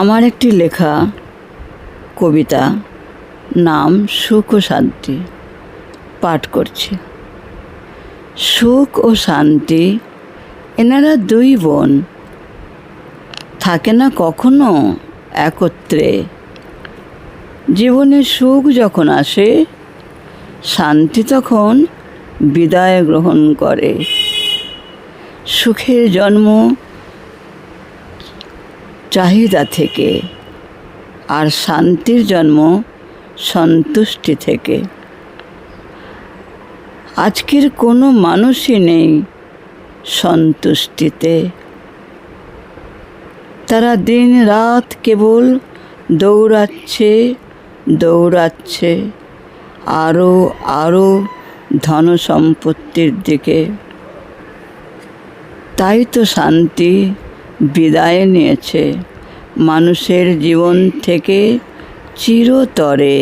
আমার একটি লেখা কবিতা, নাম সুখ ও শান্তি, পাঠ করছি। সুখ ও শান্তি, এনারা দুই বোন, থাকে না কখনো একত্রে। জীবনে সুখ যখন আসে, শান্তি তখন বিদায় গ্রহণ করে। সুখের জন্ম চাহিদা থেকে, আর শান্তির জন্ম সন্তুষ্টি থেকে। আজকের কোনো মানুষই নেই সন্তুষ্টিতে। তারা দিন রাত কেবল দৌড়াচ্ছে আরও ধন সম্পত্তির দিকে। তাই তো শান্তি বিদায় নিয়েছে মানুষের জীবন থেকে চিরতরে।